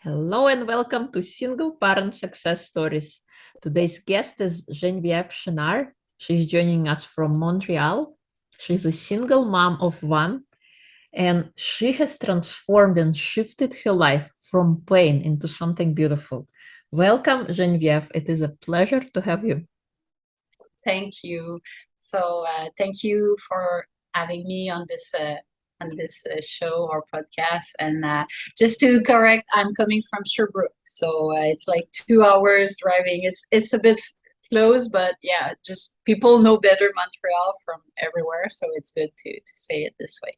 Hello and welcome to Single Parent Success Stories. Today's guest is Genevieve Chenard. She's joining us from Montreal. She's a single mom of one, and she has transformed and shifted her life from pain into something beautiful. Welcome, Genevieve. It is a pleasure to have you. Thank you. Thank you for having me on this show or podcast. And just to correct, I'm coming from Sherbrooke, so it's like 2 hours driving. It's a bit close, but yeah, just people know better Montreal from everywhere, so it's good to say it this way.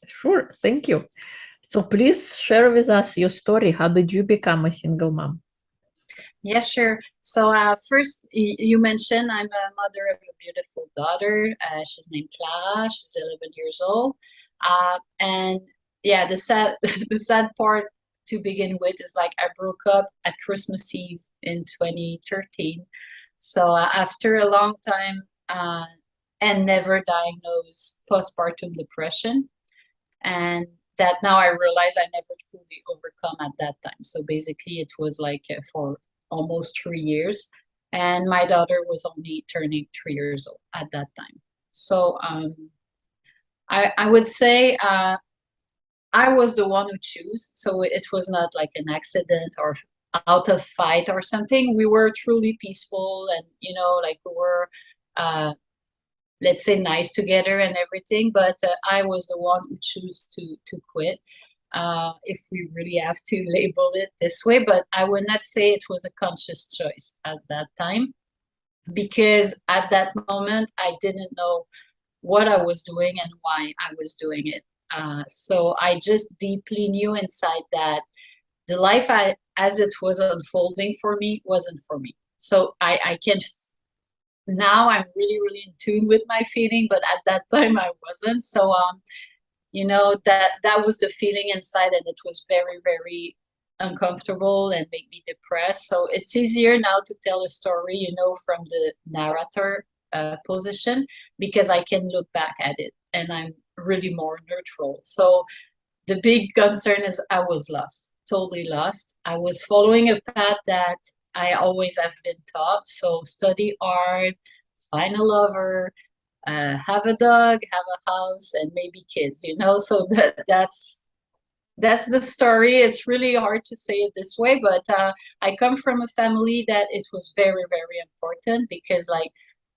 Sure, thank you. So please share with us your story. How did you become a single mom? Yeah, sure. First, you mentioned I'm a mother of a beautiful daughter. She's named Clara. She's 11 years old. And yeah, the sad the sad part to begin with is like I broke up at Christmas Eve in 2013. After a long time and never diagnosed postpartum depression, and that now I realize I never truly overcome at that time. So basically, it was like for almost 3 years, and my daughter was only turning 3 years old at that time. I would say I was the one who chose. So it was not like an accident or out of fight or something. We were truly peaceful, and like we were. Let's say nice together and everything, but I was the one who chose to quit, if we really have to label it this way. But I would not say it was a conscious choice at that time, because at that moment I didn't know what I was doing and why I was doing it. So I just deeply knew inside that the life as it was unfolding for me wasn't for me. So I can now I'm really, really in tune with my feeling, but at that time I wasn't. That was the feeling inside, and it was very, very uncomfortable and made me depressed. So it's easier now to tell a story, from the narrator position, because I can look back at it and I'm really more neutral. So the big concern is I was lost, totally lost. I was following a path that I always have been taught. So study art, find a lover, have a dog, have a house, and maybe kids, So that's the story. It's really hard to say it this way, but I come from a family that it was very, very important, because like,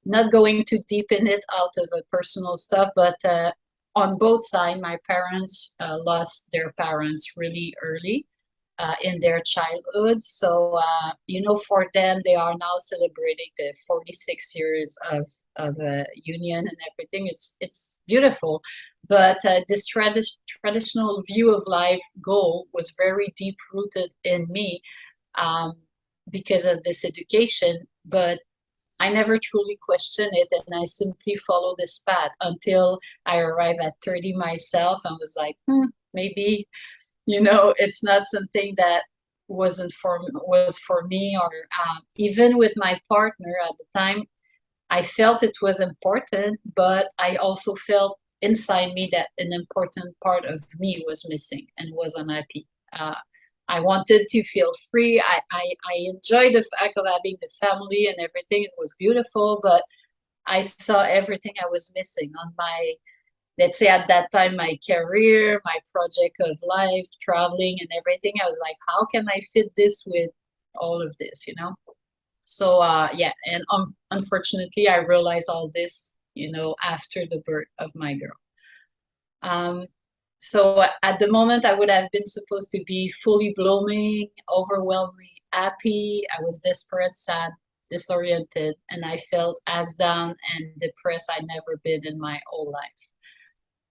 not going too deep in it out of a personal stuff, but on both sides, my parents lost their parents really early in their childhood. So, for them, they are now celebrating the 46 years of union and everything. It's beautiful. But this traditional view of life goal was very deep rooted in me, um, because of this education. But I never truly questioned it, and I simply followed this path until I arrived at 30 myself and was like, maybe, it's not something that was for me. Or even with my partner at the time, I felt it was important, but I also felt inside me that an important part of me was missing and was unhappy. I wanted to feel free. I enjoyed the fact of having the family and everything. It was beautiful, but I saw everything I was missing on my, let's say at that time, my career, my project of life, traveling and everything. I was like, how can I fit this with all of this? So yeah, and unfortunately, I realized all this, after the birth of my girl. So at the moment, I would have been supposed to be fully blooming, overwhelmingly happy. I was desperate, sad, disoriented, and I felt as down and depressed I'd never been in my whole life.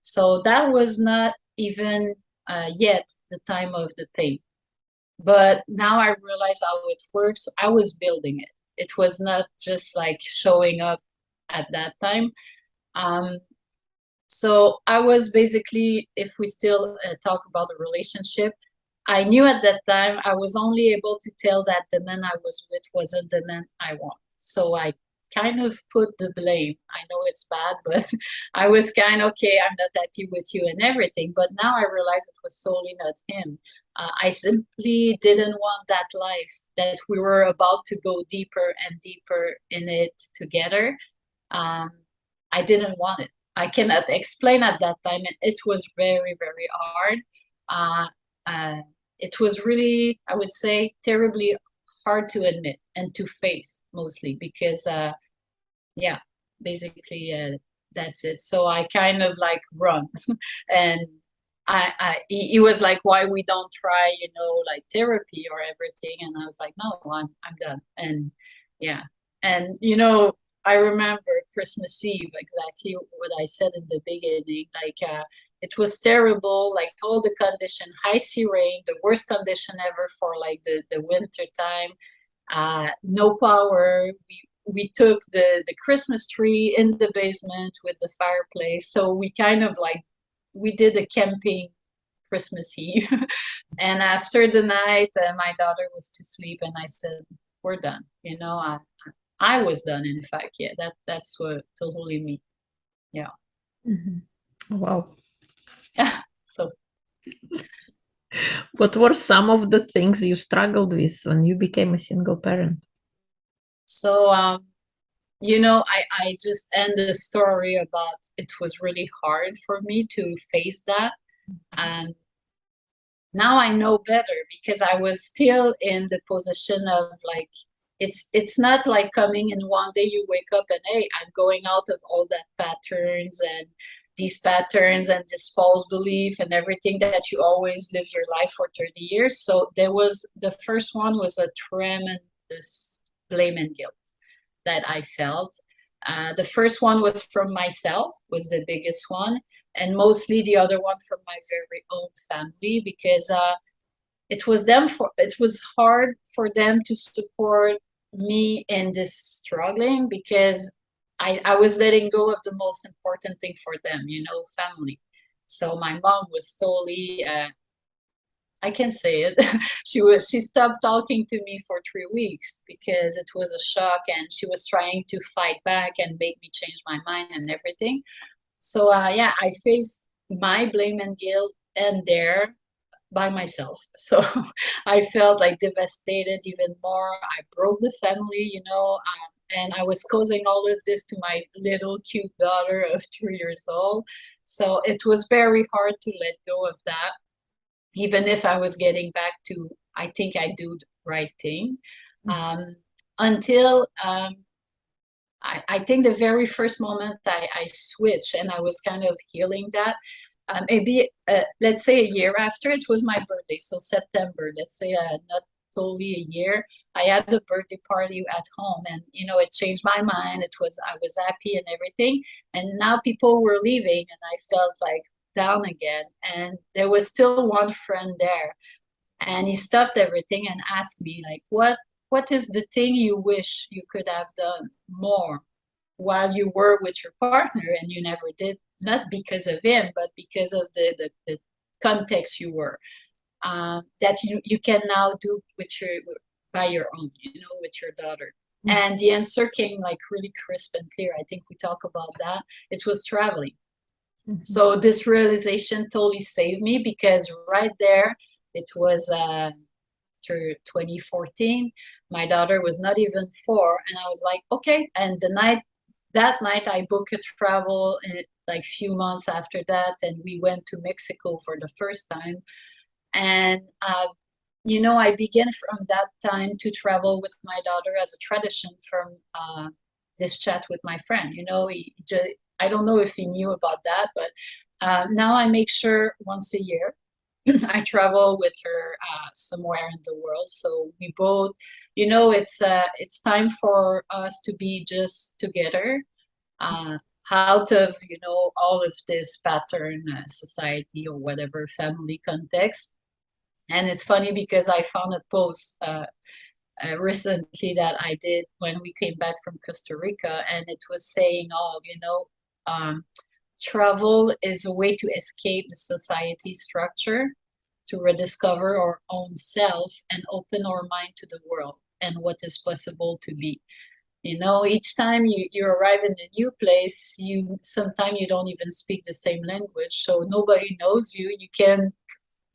So that was not even yet the time of the pain. But now I realize how it works. I was building it. It was not just like showing up at that time. So I was basically, if we still talk about the relationship, I knew at that time I was only able to tell that the man I was with wasn't the man I want. So I kind of put the blame. I know it's bad, but I was kind of, okay, I'm not happy with you and everything. But now I realize it was solely not him. I simply didn't want that life that we were about to go deeper and deeper in it together. Um, I didn't want it. I cannot explain at that time. It was very, very hard. Uh, it was really, I would say, terribly hard to admit and to face mostly because, yeah, basically that's it. So I kind of like run and he was like, why we don't try, like therapy or everything. And I was like, no, I'm done. And yeah. And, I remember Christmas Eve, exactly what I said in the beginning, like, it was terrible, like all the condition, high sea rain, the worst condition ever for like the winter time, no power. We took the Christmas tree in the basement with the fireplace. So we kind of like, we did a camping Christmas Eve. And after the night, my daughter was to sleep, and I said, "We're done." I was done. In fact, yeah, that's what totally me. Yeah. Mhm. Wow. So What were some of the things you struggled with when you became a single parent? so I just end the story about it was really hard for me to face that. Um, Now I know better because I was still in the position of like, it's not like coming in one day you wake up and, hey, I'm going out of all that patterns and these patterns and this false belief and everything that you always live your life for 30 years. So the first one was a tremendous blame and guilt that I felt. The first one was from myself, was the biggest one, and mostly the other one from my very own family because it was hard for them to support me in this struggling because I was letting go of the most important thing for them, family. So my mom was totally I can say it. She stopped talking to me for 3 weeks because it was a shock, and she was trying to fight back and make me change my mind and everything. So yeah, I faced my blame and guilt and there by myself. So I felt like devastated even more. I broke the family, and I was causing all of this to my little cute daughter of 2 years old. So it was very hard to let go of that, even if I was getting back to, I think I do the right thing. Um, until I think the very first moment I switched and I was kind of healing that, maybe let's say a year after, it was my birthday, so September, let's say not totally a year, I had a birthday party at home, and it changed my mind. I was happy and everything, and now people were leaving and I felt like down again, and there was still one friend there, and he stopped everything and asked me like, what is the thing you wish you could have done more while you were with your partner and you never did, not because of him, but because of the context you were, that you can now do by your own, with your daughter. And the answer came like really crisp and clear. I think we talk about that. It was traveling. So this realization totally saved me because right there, it was through 2014. My daughter was not even 4, and I was like, okay. And that night, I booked a travel like few months after that, and we went to Mexico for the first time. And I began from that time to travel with my daughter as a tradition from this chat with my friend. I don't know if he knew about that, but now I make sure once a year I travel with her somewhere in the world. So we both, it's time for us to be just together, out of all of this pattern, society or whatever family context. And it's funny because I found a post recently that I did when we came back from Costa Rica, and it was saying, "Oh, travel is a way to escape the society structure, to rediscover our own self, and open our mind to the world and what is possible to be." Each time you arrive in a new place, sometimes you don't even speak the same language, so nobody knows you. You can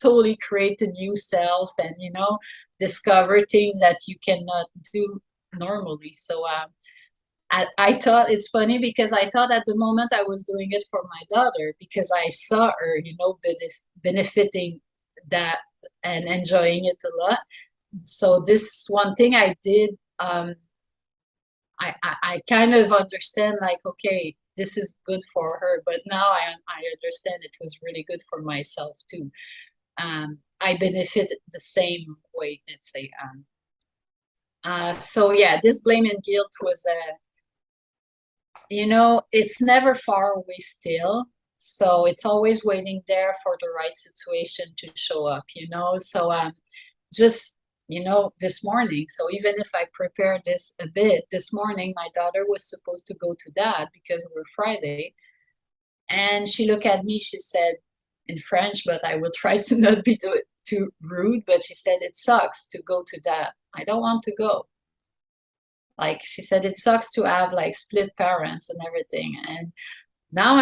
totally create a new self and, you know, discover things that you cannot do normally. So I thought it's funny because I thought at the moment I was doing it for my daughter because I saw her, you know, benefiting that and enjoying it a lot. So this one thing I did, I kind of understand like, okay, this is good for her, but now I understand it was really good for myself too. I benefit the same way, let's say. So yeah, this blame and guilt was you know, it's never far away still. So it's always waiting there for the right situation to show up, you know. So just, you know, this morning. So even if I prepared this a bit, this morning my daughter was supposed to go to dad because we're Friday. And she looked at me, she said in French, but I will try to not be too rude, but she said, it sucks to go to dad. I don't want to go. Like she said, it sucks to have like split parents and everything. And now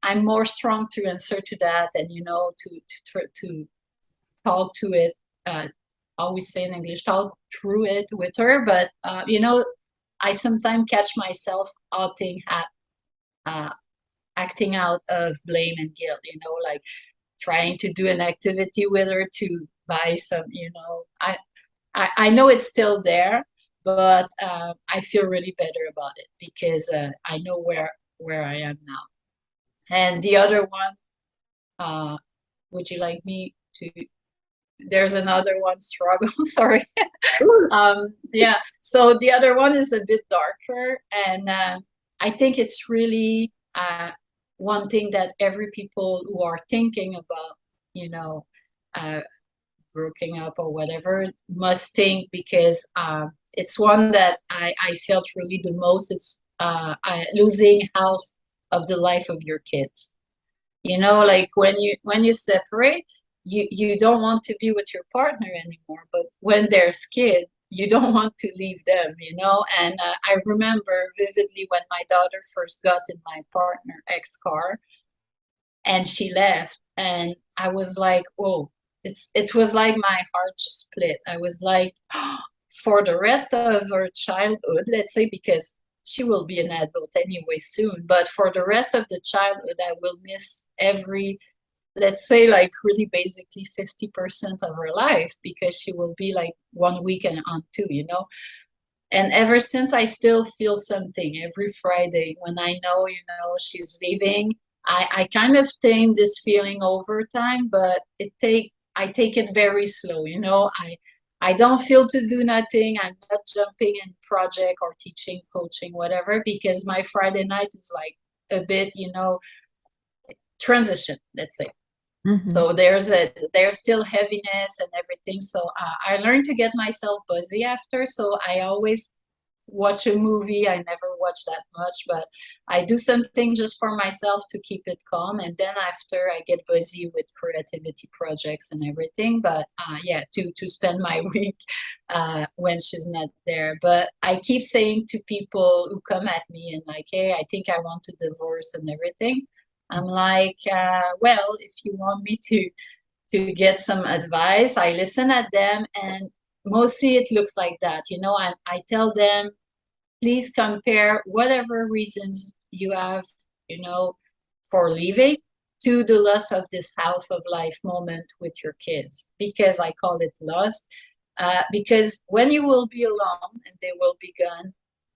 I'm more strong to answer to that and, you know, to talk to it, always say in English, talk through it with her. But, you know, I sometimes catch myself acting out of blame and guilt, you know, like trying to do an activity with her to buy some, you know, I know it's still there, but I feel really better about it because I know where I am now. And the other one, would you like me to? There's another one, struggle. Sorry. Yeah. So the other one is a bit darker, and I think it's really one thing that every people who are thinking about, you know, breaking up or whatever must think because it's one that I felt really the most is losing half of the life of your kids. You know, like when you separate, you don't want to be with your partner anymore, but when there's kids, you don't want to leave them, you know. And I remember vividly when my daughter first got in my partner ex car and she left, and I was like, oh, it was like my heart just split. I was like, for the rest of her childhood, let's say, because she will be an adult anyway soon, but for the rest of the childhood, I will miss every, let's say, like really basically 50% of her life because she will be like 1 week and on two, you know. And ever since, I still feel something every Friday when I know, you know, she's leaving. I kind of tame this feeling over time, but I take it very slow, you know. I don't feel to do nothing. I'm not jumping in project or teaching, coaching, whatever, because my Friday night is like a bit, you know, transition, let's say. Mm-hmm. So there's still heaviness and everything. So I learned to get myself busy after. So I always watch a movie. I never watch that much, but I do something just for myself to keep it calm. And then after I get busy with creativity projects and everything. But yeah, to spend my week when she's not there. But I keep saying to people who come at me and like, hey, I think I want to divorce and everything. I'm like, well, if you want me to get some advice, I listen at them, and mostly it looks like that. You know, I tell them, please compare whatever reasons you have, you know, for leaving to the loss of this half of life moment with your kids, because I call it loss. Because when you will be alone and they will be gone,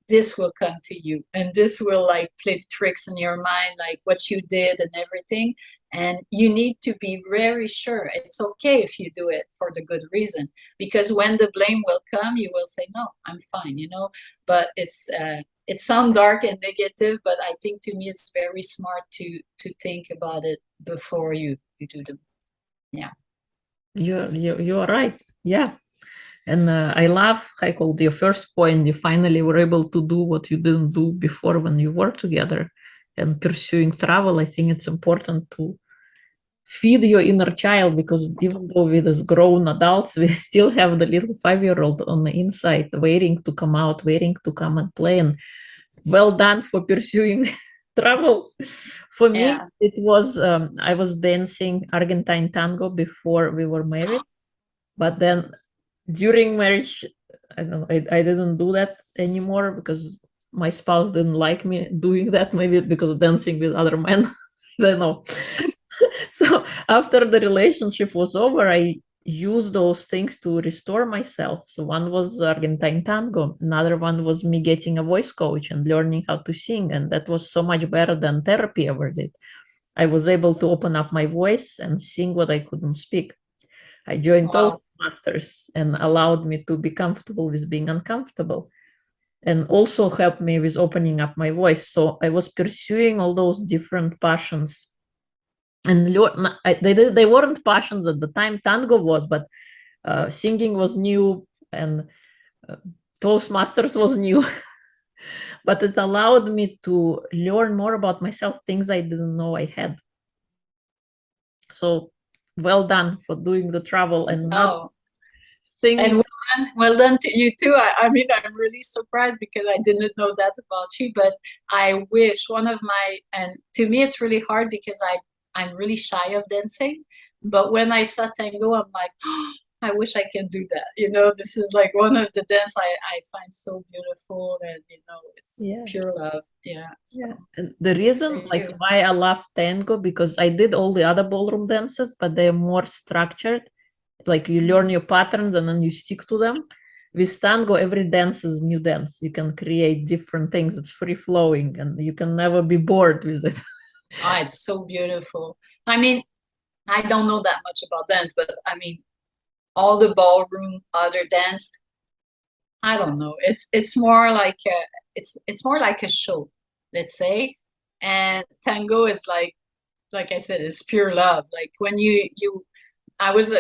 this will come to you, and this will like play tricks in your mind, like what you did and everything. And you need to be very sure it's okay if you do it for the good reason, because when the blame will come, you will say, no, I'm fine, you know. But it sounds dark and negative, but I think to me it's very smart to think about it before you do them. Yeah, You're right. Yeah. And I love, I called your first point, you finally were able to do what you didn't do before when you were together. And pursuing travel, I think it's important to feed your inner child, because even though we're as grown adults, we still have the little 5-year-old on the inside waiting to come out, waiting to come and play. And well done for pursuing travel. For me, Yeah. it was I was dancing Argentine tango before we were married, but then during marriage, I don't know, I didn't do that anymore because my spouse didn't like me doing that. Maybe because of dancing with other men. I don't know. So after the relationship was over, I used those things to restore myself. So one was Argentine tango, another one was me getting a voice coach and learning how to sing, and that was so much better than therapy ever did. I was able to open up my voice and sing what I couldn't speak. I joined Wow. Toastmasters and allowed me to be comfortable with being uncomfortable, and also helped me with opening up my voice. So I was pursuing all those different passions, and they weren't passions at the time. Tango was, but singing was new, and uh, Toastmasters was new. But it allowed me to learn more about myself, things I didn't know I had. So well done for doing the travel and not Oh, and singing. well done to you too. I mean, I'm really surprised because I didn't know that about you, but I wish one of my, and to me, it's really hard because I'm really shy of dancing. But when I saw tango, I'm like, oh, I wish I can do that. You know, this is like one of the dance I find so beautiful, and you know, it's Yeah. pure love. Yeah. Yeah. So And the good for reason, like, you. why I love tango, because I did all the other ballroom dances, but they're more structured. Like you learn your patterns and then you stick to them. With tango, every dance is new dance. You can create different things. It's free flowing, and you can never be bored with it. Ah, it's so beautiful. I mean, I don't know that much about dance, but I mean, all the ballroom other dance, I don't know. It's more like it's more like a show, let's say. And tango is like I said, it's pure love. Like when you I was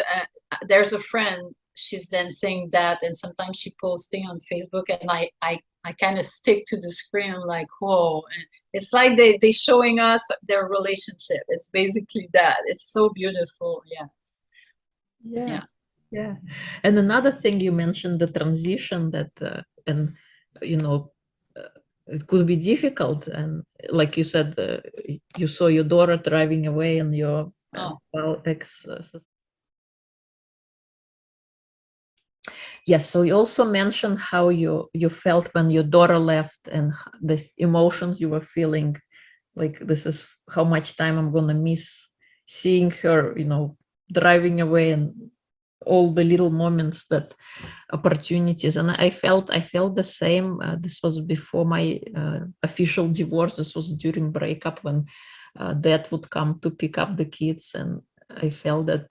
there's a friend, she's dancing that, and sometimes she posting on Facebook, and I kind of stick to the screen. I'm like, whoa. And it's like they showing us their relationship. It's basically that. It's so beautiful. Yes. Yeah, Yeah. yeah. And another thing you mentioned, the transition that, and you know, it could be difficult. And like you said, you saw your daughter driving away, and your Oh. well, ex. Yes. So you also mentioned how you felt when your daughter left, and the emotions you were feeling. Like this is how much time I'm gonna miss seeing her. Driving away, and all the little moments, that opportunities. And I felt the same. This was before my official divorce. This was during breakup, when dad would come to pick up the kids, and I felt that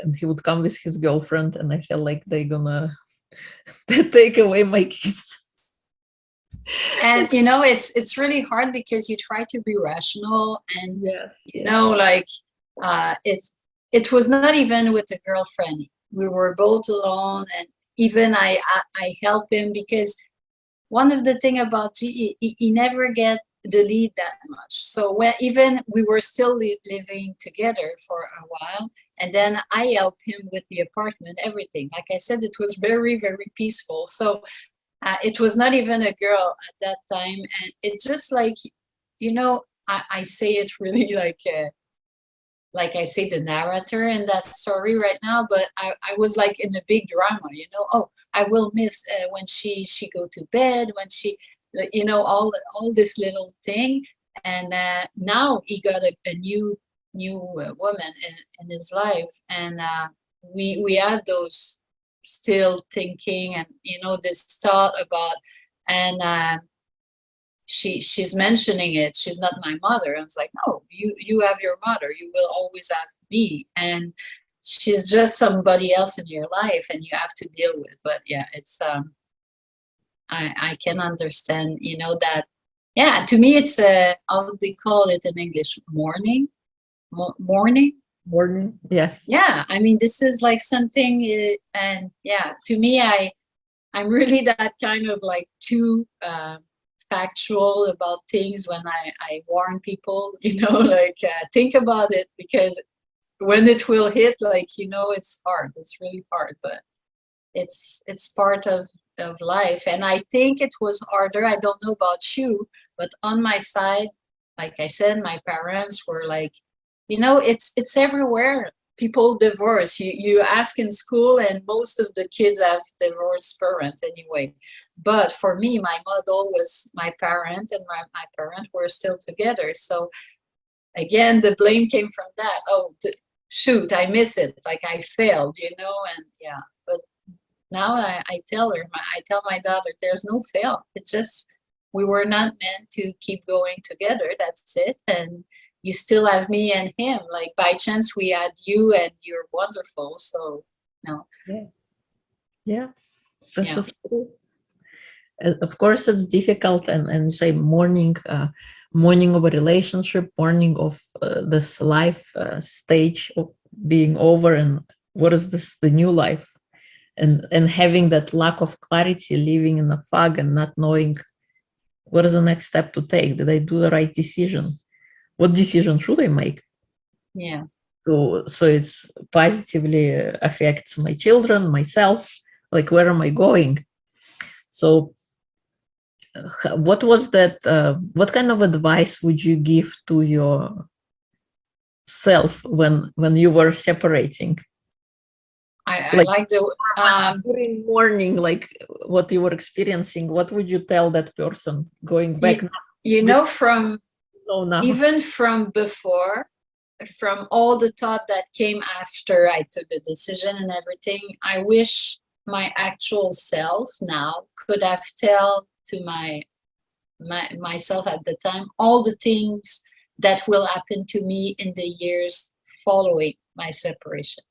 and he would come with his girlfriend, and I felt like they're gonna take away my kids. And you know, it's really hard because you try to be rational, and Yes, you know, like it was not even with a girlfriend. We were both alone, and even I helped him because one of the thing about G, he never get the lead that much. So when even we were still living together for a while, and then I helped him with the apartment, everything. Like I said, it was very, very peaceful. So it was not even a girl at that time, and it's just like, you know, I say it really like I say the narrator in that story right now, but I was like in a big drama, you know. Oh, I will miss when she go to bed, when she, you know, all this little thing, and now he got a new woman in his life, and we had those still thinking, and you know, this thought about, and she's mentioning it, she's not my mother. I was like, no, you have your mother, you will always have me, and she's just somebody else in your life, and you have to deal with. But yeah, it's I can understand, you know, that. Yeah, to me it's how do they call it in English, mourning. Mourning. morning. Yes. Yeah, I mean, this is like something and yeah, to me, I'm really that kind of like too factual about things when I warn people, you know, like think about it, because when it will hit, like, you know, it's hard. It's really hard, but it's part of life. And I think it was harder. I don't know about you, But on my side, like I said, my parents were like, it's everywhere. People divorce. You ask in school, and most of the kids have divorced parents anyway. But for me, my model was my parent, and my parents were still together. So again, the blame came from that. Oh, shoot, I miss it. Like I failed, and yeah. But now I tell her, I tell my daughter, there's no fail. It's just we were not meant to keep going together. That's it. And you still have me and him. Like by chance we had you, and you're wonderful. So no. Yeah. This Yeah. is true. Of course, it's difficult and say mourning of a relationship, mourning of this life stage of being over, and what is this the new life, and having that lack of clarity, living in a fog and not knowing what is the next step to take. Did I do the right decision? What decision should I make? Yeah. So it's positively affects my children, myself, like where am I going? So what was that what kind of advice would you give to your self when you were separating? I like the during morning, like what you were experiencing, what would you tell that person going back from now? Even from before, from all the thought that came after I took the decision and everything, I wish my actual self now could have tell to myself at the time all the things that will happen to me in the years following my separation,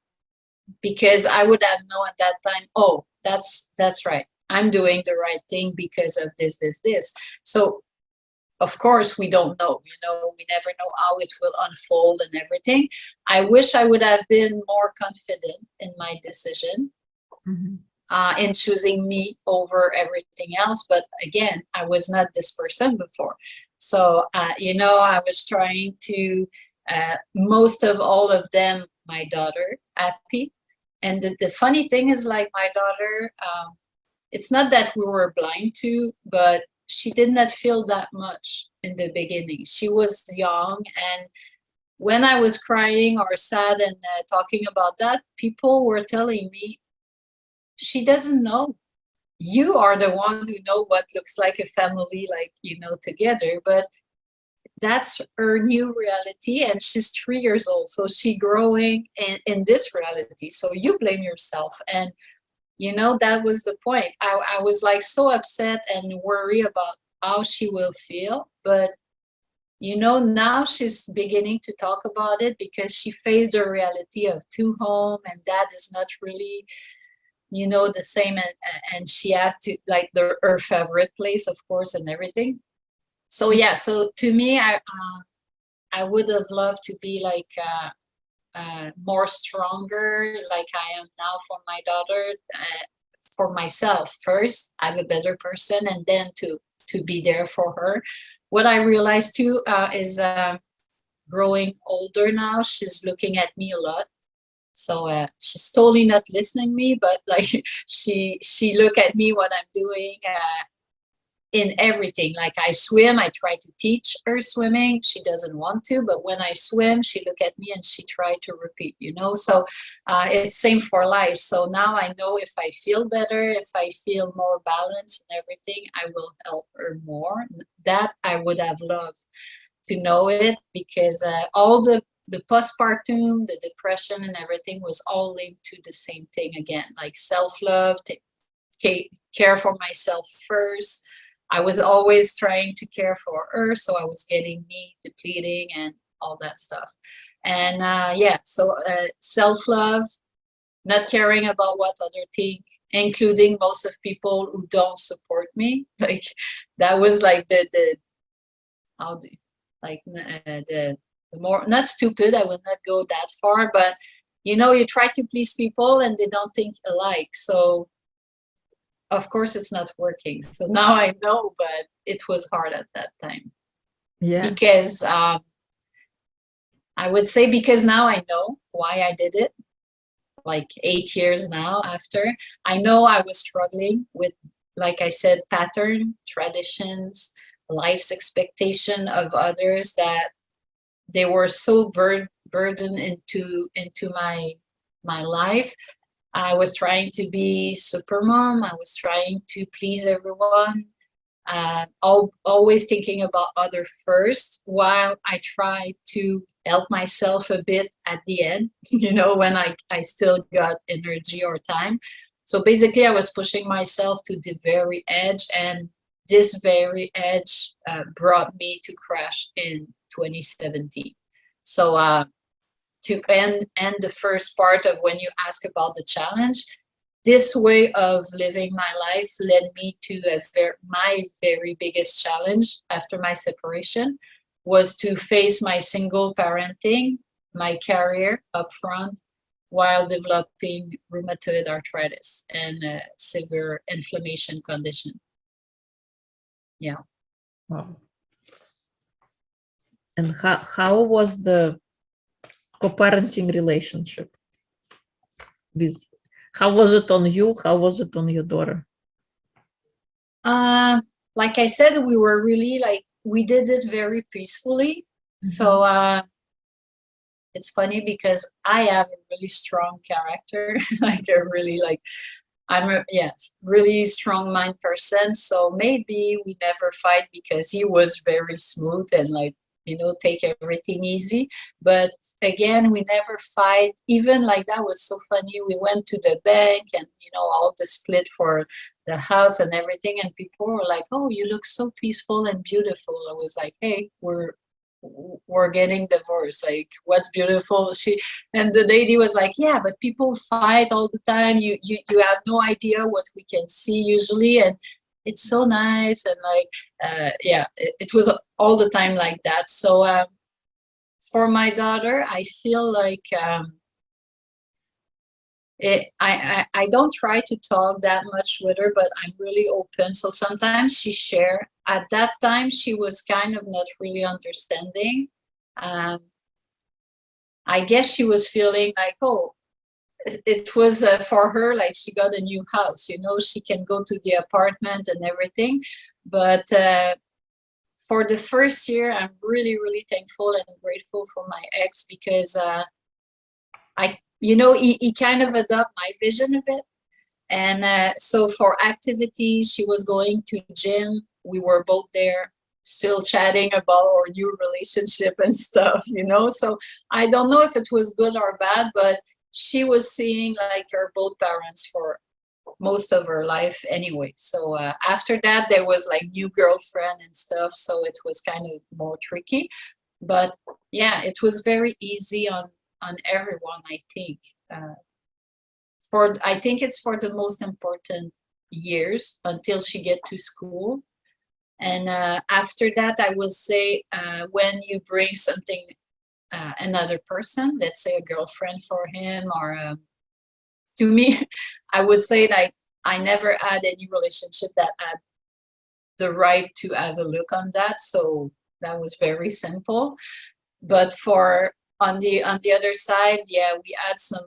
because I would have known at that time, oh, that's right, I'm doing the right thing because of this. So of course we don't know, we never know how it will unfold and everything. I wish I would have been more confident in my decision, in choosing me over everything else. But again, I was not this person before. So, I was trying to, most of all of them, my daughter, happy. And the funny thing is, like my daughter, it's not that we were blind to, but she did not feel that much in the beginning. She was young, and when I was crying or sad and talking about that, people were telling me, she doesn't know. You are the one who know what looks like a family, like, together. But that's her new reality, and she's 3 years old. So she growing in this reality. So you blame yourself. And that was the point. I was like so upset and worried about how she will feel. But, now she's beginning to talk about it because she faced the reality of 2 home, and dad is not really, the same. And she had to, like, her favorite place, of course, and everything. So, yeah. So to me, I would have loved to be like, more stronger, like I am now for my daughter, for myself first as a better person, and then to be there for her. What I realized too is growing older now, she's looking at me a lot. So she's totally not listening me, but like she look at me what I'm doing, in everything. Like I swim, I try to teach her swimming. She doesn't want to, but when I swim, she look at me and she try to repeat, So it's same for life. So now I know if I feel better, if I feel more balanced and everything, I will help her more. That I would have loved to know it, because all the postpartum, the depression and everything was all linked to the same thing again, like self-love, care for myself first. I was always trying to care for her, so I was getting me depleting and all that stuff. And so self-love, not caring about what other think, including most of people who don't support me. Like that was like the more, not stupid, I will not go that far, but you try to please people and they don't think alike. So of course it's not working. So now I know, but it was hard at that time. Yeah. Because I would say, because now I know why I did it. Like 8 years now after, I know I was struggling with, like I said, pattern, traditions, life's expectation of others that they were so burdened into my life. I was trying to be super mom. I was trying to please everyone. Always thinking about other first, while I try to help myself a bit at the end, when I still got energy or time. So basically, I was pushing myself to the very edge, and this very edge brought me to crash in 2017. So to end the first part of when you ask about the challenge, this way of living my life led me to my very biggest challenge after my separation, was to face my single parenting, my career up front, while developing rheumatoid arthritis and a severe inflammation condition. Yeah. Wow. And how was the co-parenting relationship with? How was it on you? How was it on your daughter? Like I said, we were really we did it very peacefully. Mm-hmm. So it's funny because I have a really strong character, I'm a really strong mind person. So maybe we never fight because he was very smooth and take everything easy. But again, we never fight. Even that was so funny. We went to the bank and, all the split for the house and everything. And people were like, oh, you look so peaceful and beautiful. I was like, hey, we're getting divorced. Like, what's beautiful? And the lady was like, yeah, but people fight all the time. You have no idea what we can see usually. And it's so nice. And it was all the time like that. So for my daughter, I feel like I don't try to talk that much with her, but I'm really open. So sometimes she share. At that time, she was kind of not really understanding. I guess she was feeling like, oh, it was for her, like she got a new house, she can go to the apartment and everything. But for the first year, I'm really, really thankful and grateful for my ex, because he kind of adopted my vision of it. And so for activities, she was going to gym. We were both there, still chatting about our new relationship and stuff, So I don't know if it was good or bad, but she was seeing her both parents for most of her life anyway. So after that, there was new girlfriend and stuff. So it was kind of more tricky. But yeah, it was very easy on everyone, I think. I think it's for the most important years until she get to school. And after that, I would say when you bring something, another person, let's say a girlfriend for him, or to me, I would say I never had any relationship that had the right to have a look on that. So that was very simple. But on the other side, yeah, we had some,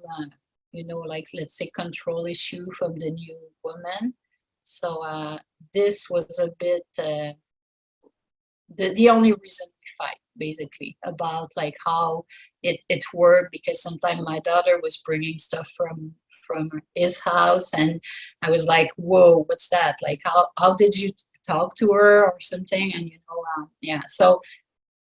let's say control issue from the new woman. So this was a bit the only reason we fight, basically, about how it worked, because sometimes my daughter was bringing stuff from his house, and I was like, whoa, what's that? How did you talk to her or something? And so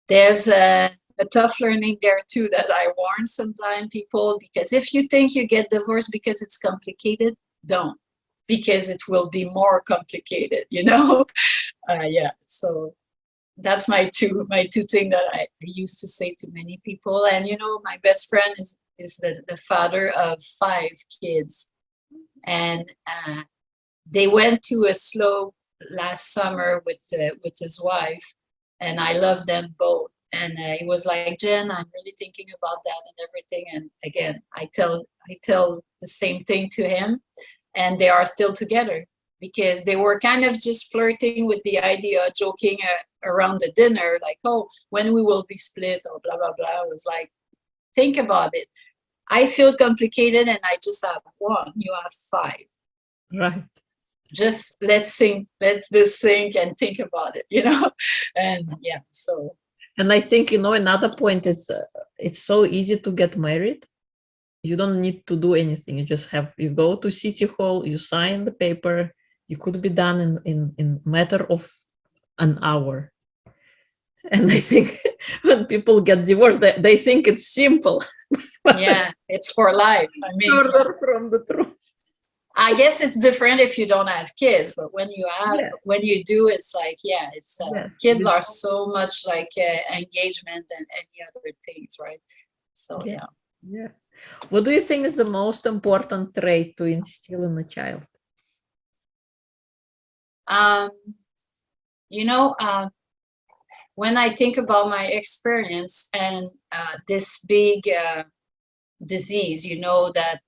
there's a tough learning there too, that I warn sometimes people, because if you think you get divorced because it's complicated, don't, because it will be more complicated, so that's my two things that I used to say to many people. And my best friend is the father of 5 kids, and they went to a slope last summer with his wife, and I love them both. And he was like, Jen, I'm really thinking about that and everything. And again, I tell the same thing to him, and they are still together, because they were kind of just flirting with the idea, joking around the dinner, oh, when we will be split, or blah, blah, blah. I was like, think about it. I feel complicated, and I just have one. You have 5. Right. just let's just think and think about it, you know. And yeah, so. And I think, another point is it's so easy to get married. You don't need to do anything. You go to City Hall, you sign the paper, you could be done in matter of an hour. And I think when people get divorced, they think it's simple. Yeah, it's for life. I mean, Further from the truth. I guess it's different if you don't have kids, but when you have, Yeah. when you do, it's like, yeah, it's kids are so much like engagement than any other things, right? So yeah. Yeah. What do you think is the most important trait to instill in a child? You know, when I think about my experience and this big disease, you know, that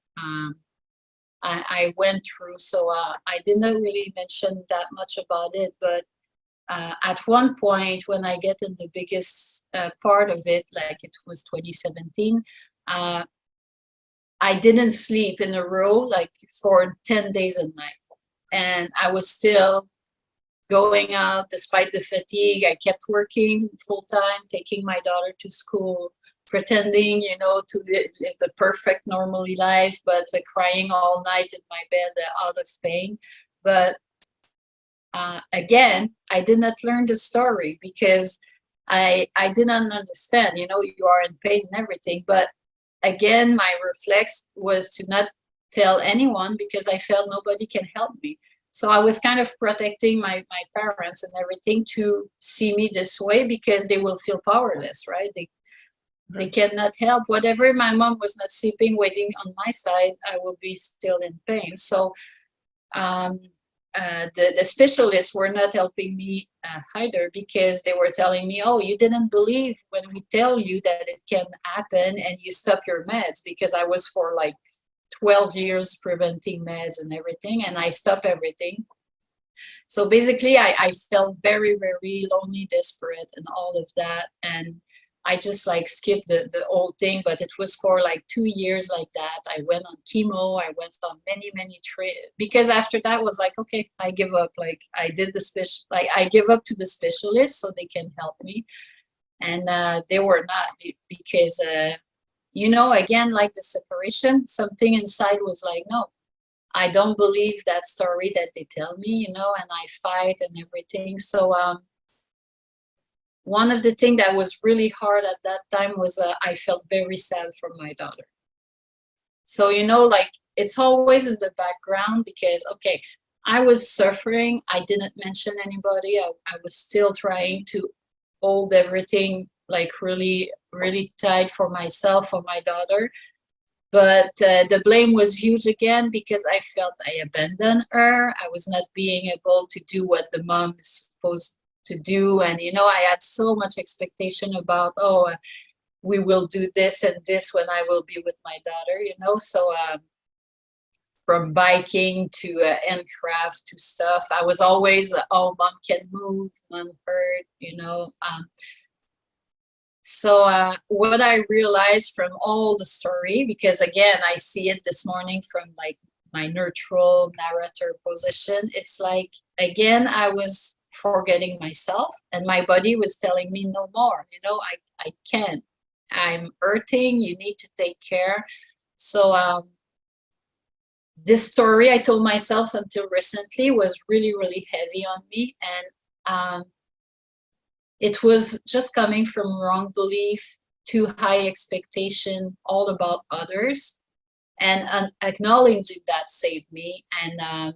I went through. So I didn't really mention that much about it, but at one point when I get in the biggest part of it, like it was 2017, I didn't sleep in a row like for 10 days a night. And I was still going out despite the fatigue. I kept working full time, taking my daughter to school, pretending, you know, to live the perfect normally life, but crying all night in my bed out of pain. But again, I did not learn the story because I didn't understand, you know, you are in pain and everything. But again, my reflex was to not tell anyone because I felt nobody can help me. So I was kind of protecting my parents and everything to see me this way because they will feel powerless, right? They cannot help. Whatever my mom was not sleeping, waiting on my side, I will be still in pain. So the specialists were not helping me either because they were telling me, oh, you didn't believe when we tell you that it can happen and you stop your meds, because I was for like 12 years preventing meds and everything, and I stopped everything. So basically I felt very, very lonely, desperate and all of that. And I just like skipped the whole thing, but it was for like 2 years like that. I went on chemo. I went on many because after that was like, okay, I give up. Like I did I give up to the specialists so they can help me. And they were not, because, you know, again, like the separation, something inside was like, no, I don't believe that story that they tell me, you know, and I fight and everything. So, one of the things that was really hard at that time was I felt very sad for my daughter. So, you know, like it's always in the background because, okay, I was suffering. I didn't mention anybody. I was still trying to hold everything like really, really tight for myself, for my daughter. But the blame was huge again because I felt I abandoned her. I was not being able to do what the mom is supposed to do. And, you know, I had so much expectation about, oh, we will do this and this when I will be with my daughter, you know. So from biking to handcraft to stuff, I was always, oh, mom can move, mom hurt, you know. So what I realized from all the story, because again, I see it this morning from like my neutral narrator position, it's like, again, I was forgetting myself and my body was telling me no more, you know, I can't, I'm hurting, you need to take care. So this story I told myself until recently was really, really heavy on me. And it was just coming from wrong belief, too high expectation, all about others. And acknowledging that saved me. And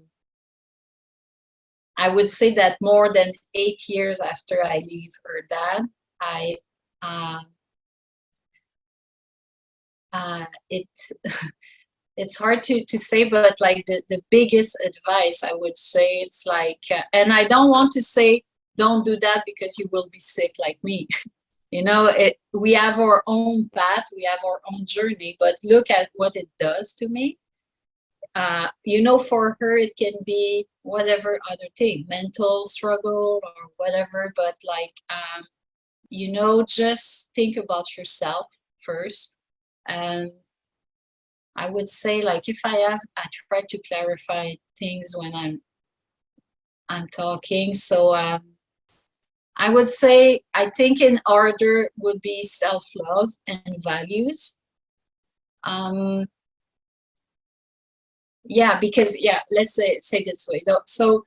I would say that more than 8 years after I leave her dad, it's hard to say, but like the biggest advice I would say, it's like, and I don't want to say, don't do that because you will be sick like me. You know, we have our own path, we have our own journey, but look at what it does to me. You know, for her, it can be whatever other thing, mental struggle or whatever, but like, you know, just think about yourself first. And I would say, like, if I try to clarify things when I'm I'm talking. So I would say, I think in order would be self-love and values. Yeah, because let's say this way. So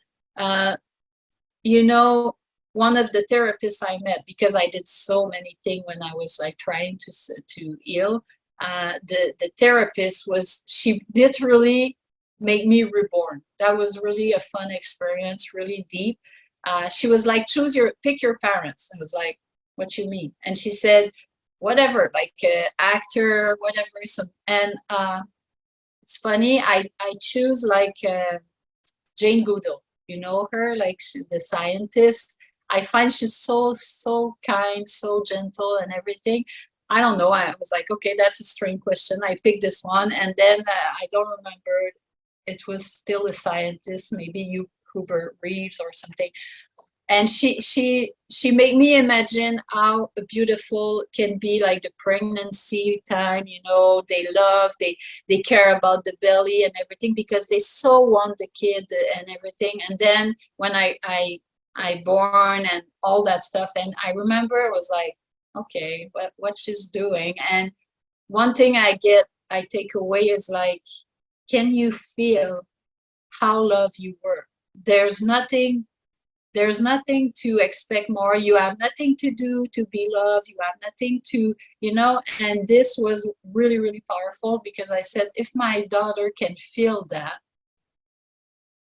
you know, one of the therapists I met, because I did so many things when I was like trying to heal, the therapist she literally made me reborn. That was really a fun experience, really deep. She was like, pick your parents. I was like, what you mean? And she said, whatever, like actor, whatever. And it's funny, I choose like Jane Goodall. You know her, like the scientist. I find she's so kind, so gentle, and everything. I don't know. I was like, okay, that's a strange question. I picked this one, and then I don't remember. It was still a scientist, maybe you Hubert Reeves or something. And she made me imagine how beautiful can be, like the pregnancy time, you know, they care about the belly and everything because they so want the kid and everything. And then when I born and all that stuff, and I remember it was like, okay, what she's doing. And one thing I take away is like, can you feel how loved you were? There's nothing to expect more. You have nothing to do to be loved. You have nothing to, you know, and this was really, really powerful because I said, if my daughter can feel that,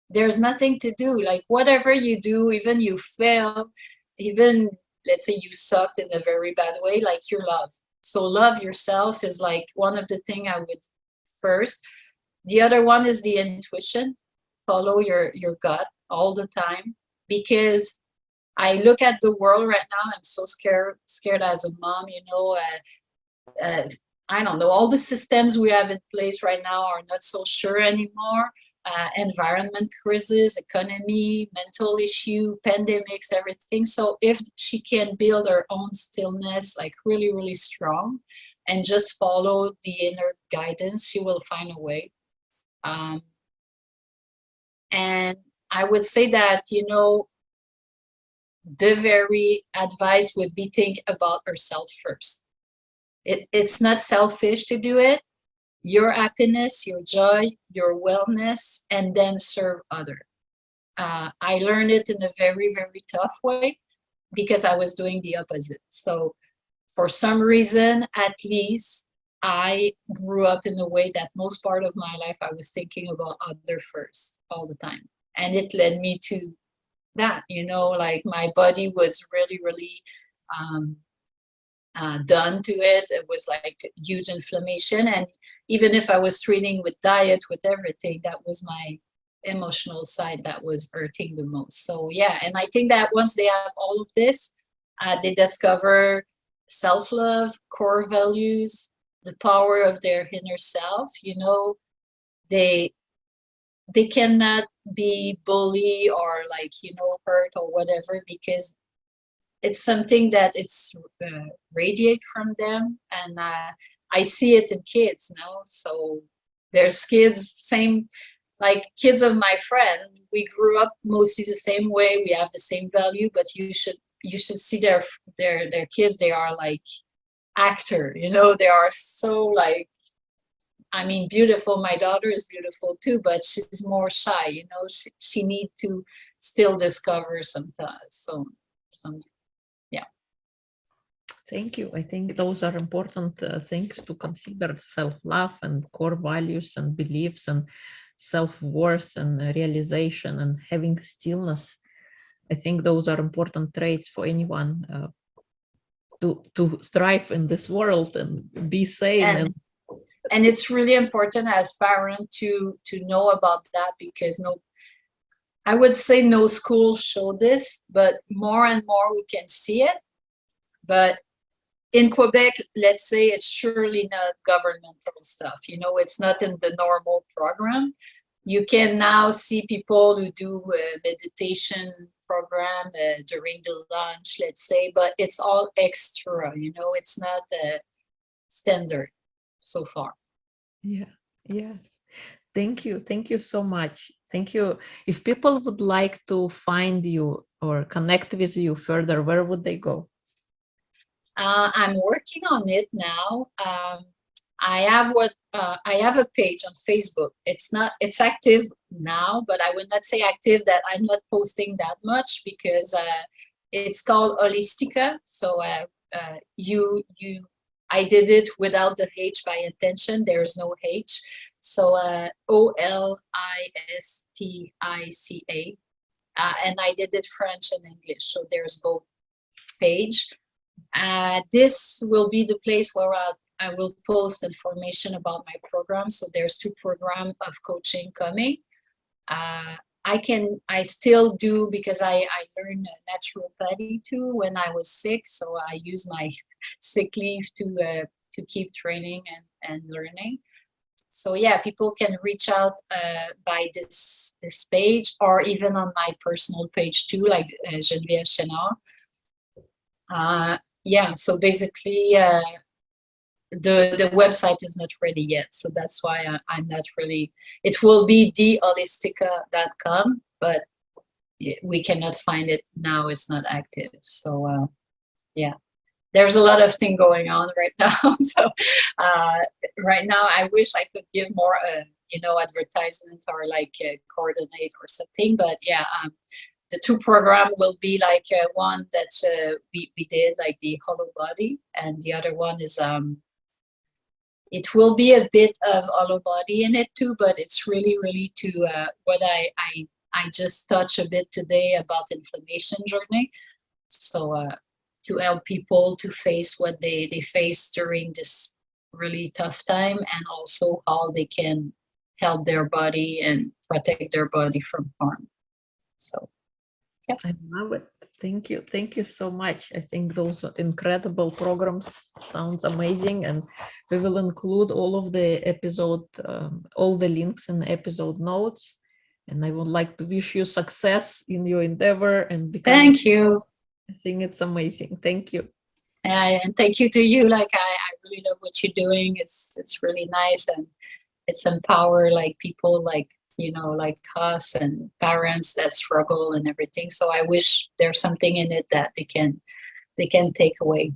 there's nothing to do. Like whatever you do, even you fail, even let's say you sucked in a very bad way, like you're loved. So love yourself is like one of the things I would first. The other one is the intuition. Follow your gut all the time, because I look at the world right now. I'm so scared as a mom, you know. I don't know. All the systems we have in place right now are not so sure anymore. Environment crisis, economy, mental issue, pandemics, everything. So if she can build her own stillness, like really, really strong, and just follow the inner guidance, she will find a way. And I would say that, you know, the very advice would be think about herself first. It's not selfish to do it. Your happiness, your joy, your wellness, and then serve other. I learned it in a very, very tough way because I was doing the opposite. So for some reason, at least, I grew up in a way that most part of my life I was thinking about other first all the time. And it led me to that, you know, like my body was really, really done to it. It was like huge inflammation. And even if I was treating with diet, with everything, that was my emotional side that was hurting the most. So yeah, and I think that once they have all of this, they discover self-love, core values, the power of their inner self, you know, they cannot be bully or like, you know, hurt or whatever, because it's something that it's radiate from them. And I see it in kids now. So there's kids, same like kids of my friend, we grew up mostly the same way, we have the same value, but you should see their kids. They are like actor, you know, they are so like, I mean, beautiful. My daughter is beautiful too, but she's more shy, you know, she need to still discover sometimes. So yeah. Thank you. I think those are important things to consider: self-love and core values and beliefs and self-worth and realization and having stillness. I think those are important traits for anyone to thrive in this world and be sane. And it's really important as parents to know about that, because I would say no school show this, but more and more we can see it. But in Quebec, let's say it's surely not governmental stuff. You know, it's not in the normal program. You can now see people who do a meditation program during the lunch, let's say, but it's all extra, you know, it's not standard so far. Yeah. Thank you so much. Thank you. If people would like to find you or connect with you further, where would they go? I'm working on it now. I have a page on Facebook. It's active now, but I would not say active that I'm not posting that much because it's called Holistica. So I did it without the H by intention. There's no H. So Holistica, and I did it French and English. So there's both page. This will be the place where I will post information about my program. So there's 2 programs of coaching coming. I still do because I learned naturopathy too when I was sick. So I use my sick leave to keep training and learning. So yeah, people can reach out by this page or even on my personal page too, like Genevieve Chenard. Yeah, so basically the website is not ready yet, so that's why I'm not really. It will be theholistica.com, but we cannot find it now. It's not active. So yeah, there's a lot of thing going on right now. So right now I wish I could give more advertisement or like coordinate or something, but yeah, the 2 program will be like one that we did like the hollow body, and the other one is it will be a bit of hollow body in it too, but it's really to what I just touched a bit today about inflammation journey. So to help people to face what they face during this really tough time, and also how they can help their body and protect their body from harm. So yeah. I love it. Thank you. Thank you so much. I think those incredible programs sounds amazing, and we will include all of the episode, all the links in the episode notes. And I would like to wish you success in your endeavor and become. Thank you. I think it's amazing. Thank you. And thank you to you. Like I really love what you're doing. It's really nice, and it's empower like people like like us and parents that struggle and everything. So I wish there's something in it that they can take away.